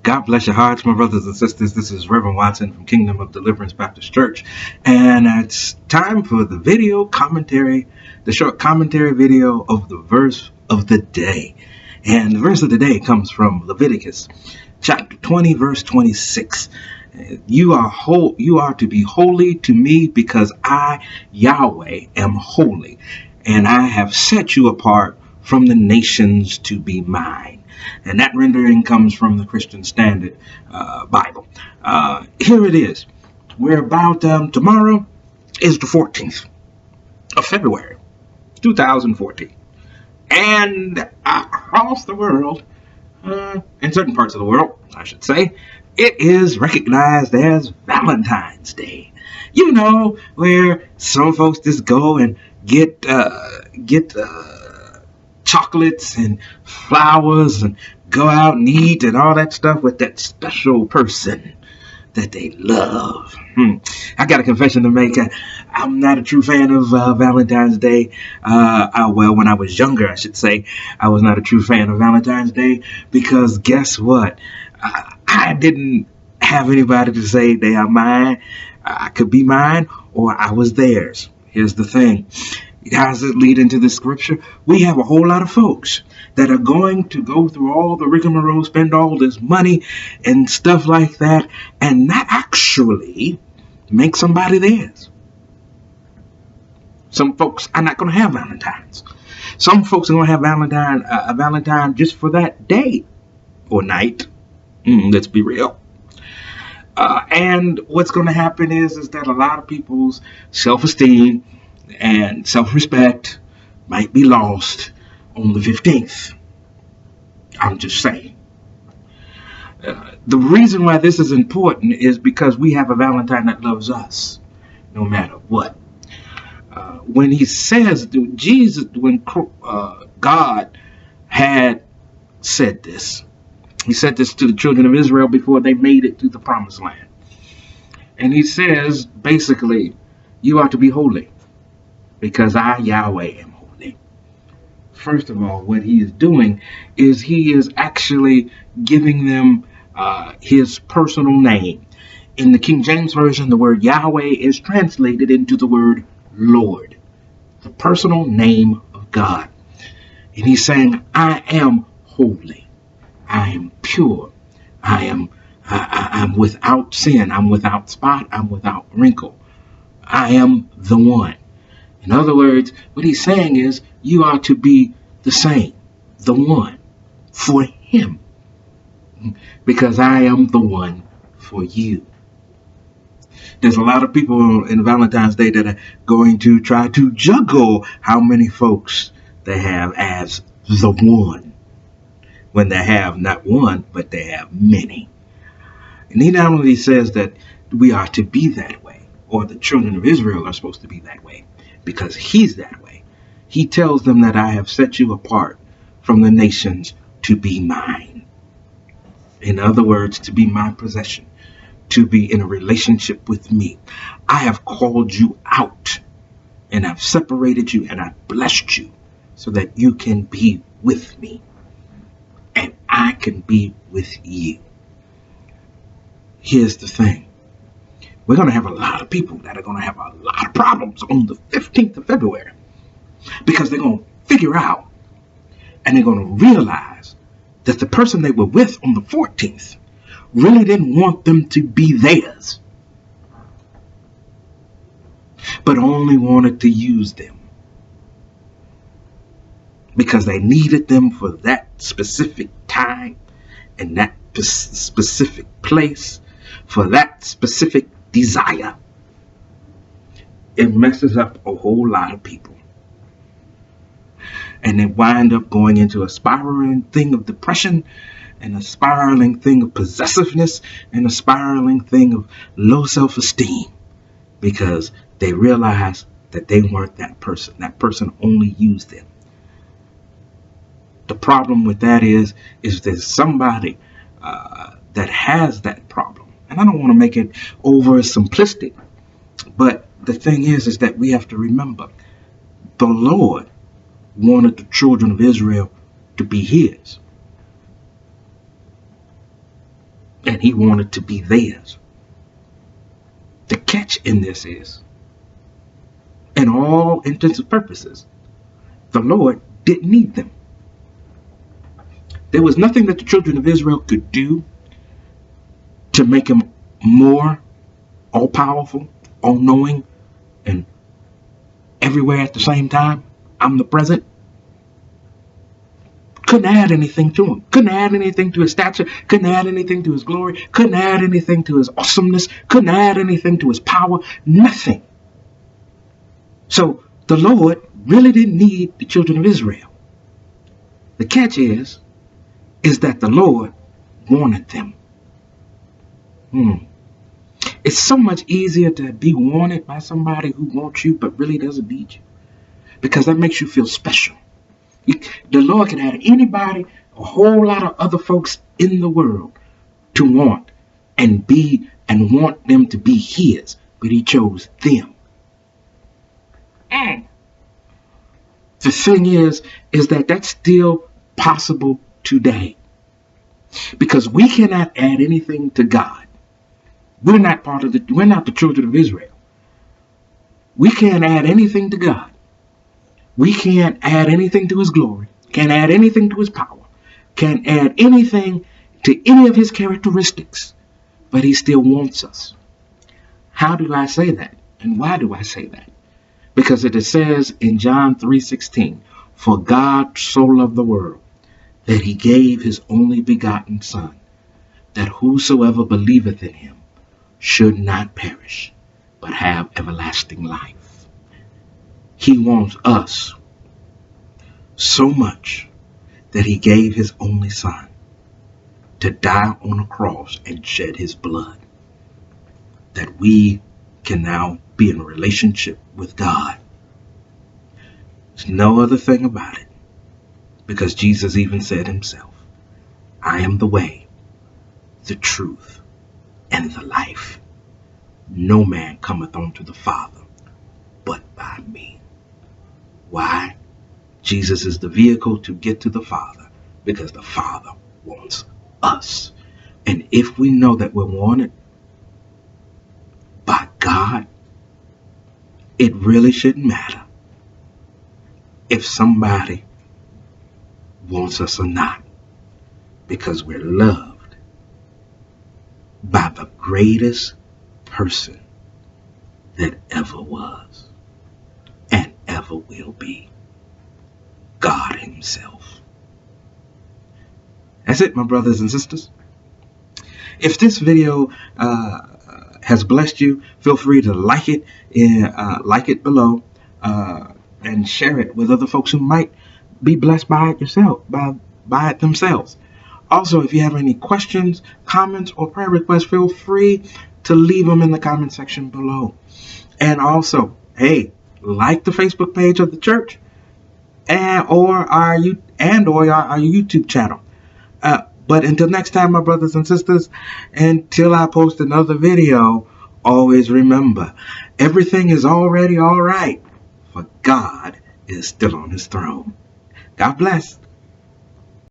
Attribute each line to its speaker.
Speaker 1: God bless your hearts, my brothers and sisters. This is Reverend Watson from Kingdom of Deliverance Baptist Church, and it's time for the video commentary, the short commentary video of the verse of the day. And the verse of the day comes from Leviticus chapter 20, verse 26. You are to be holy to me, because I, Yahweh, am holy, and I have set you apart from the nations to be mine. And that rendering comes from the Christian Standard Bible. Here it is. We're about, tomorrow is the 14th of February, 2014. And across the world, in certain parts of the world, I should say, it is recognized as Valentine's Day. You know, where some folks just go and get chocolates and flowers and go out and eat and all that stuff with that special person that they love. I got a confession to make. I'm not a true fan of Valentine's Day. Well, when I was younger, I should say, I was not a true fan of Valentine's Day, because guess what? I didn't have anybody to say they are mine. I could be mine, or I was theirs. Here's the thing. How does it lead into the scripture? We have a whole lot of folks that are going to go through all the rigmarole, spend all this money and stuff like that, and not actually make somebody theirs. Some folks are not going to have Valentines. Some folks are going to have a Valentine just for that day or night. Let's be real. And what's going to happen is that a lot of people's self-esteem and self-respect might be lost on the 15th. I'm just saying. The reason why this is important is because we have a Valentine that loves us, no matter what. When he says, when God had said this, he said this to the children of Israel before they made it to the promised land. And he says, basically, you are to be holy, because I, Yahweh, am holy. First of all, what he is doing is he is actually giving them his personal name. In the King James Version, the word Yahweh is translated into the word Lord, the personal name of God. And he's saying, I am holy. I am pure. I'm without sin. I'm without spot. I'm without wrinkle. I am the one. In other words, what he's saying is you are to be the same, the one, for him, because I am the one for you. There's a lot of people in Valentine's Day that are going to try to juggle how many folks they have as the one, when they have not one, but they have many. And he not only says that we are to be that way, or the children of Israel are supposed to be that way, because he's that way. He tells them that I have set you apart from the nations to be mine. In other words, to be my possession, to be in a relationship with me. I have called you out, and I've separated you, and I've blessed you so that you can be with me, and I can be with you. Here's the thing. We're going to have a lot of people that are going to have a lot of problems on the 15th of February, because they're going to figure out and they're going to realize that the person they were with on the 14th really didn't want them to be theirs, but only wanted to use them because they needed them for that specific time and that specific place for that specific desire. It messes up a whole lot of people. And they wind up going into a spiraling thing of depression, and a spiraling thing of possessiveness, and a spiraling thing of low self-esteem, because they realize that they weren't that person. That person only used them. The problem with that is there's somebody that has that problem. And I don't want to make it over simplistic, but the thing is that we have to remember the Lord wanted the children of Israel to be his. and he wanted to be theirs. The catch in this is, in all intents and purposes, the Lord didn't need them. There was nothing that the children of Israel could do to make him more all-powerful, all-knowing, and everywhere at the same time, omnipresent. Couldn't add anything to him. Couldn't add anything to his stature. Couldn't add anything to his glory. Couldn't add anything to his awesomeness. Couldn't add anything to his power. Nothing. So the Lord really didn't need the children of Israel. The catch is that the Lord wanted them. It's so much easier to be wanted by somebody who wants you but really doesn't need you, because that makes you feel special. The Lord can add anybody, a whole lot of other folks in the world to want and be and want them to be his, but he chose them. The thing is that that's still possible today, because we cannot add anything to God. We're not the children of Israel. We can't add anything to God. We can't add anything to his glory, can't add anything to his power, can't add anything to any of his characteristics, but he still wants us. How do I say that? And why do I say that? Because it says in John 3:16, for God so loved the world that he gave his only begotten Son, that whosoever believeth in him should not perish, but have everlasting life. He wants us so much that he gave his only Son to die on a cross and shed his blood, that we can now be in a relationship with God. There's no other thing about it, because Jesus even said himself, I am the way, the truth, and the life. No man cometh unto the Father but by me. Why? Jesus is the vehicle to get to the Father, because the Father wants us. And if we know that we're wanted by God, it really shouldn't matter if somebody wants us or not, because we're loved by the greatest person that ever was and ever will be, God himself. That's it, my brothers and sisters. If this video has blessed you, feel free to like it below, and share it with other folks who might be blessed by it themselves. Also, if you have any questions, comments, or prayer requests, feel free to leave them in the comment section below. And also, hey, like the Facebook page of the church or our YouTube channel. But until next time, my brothers and sisters, until I post another video, always remember, everything is already all right, for God is still on his throne. God bless.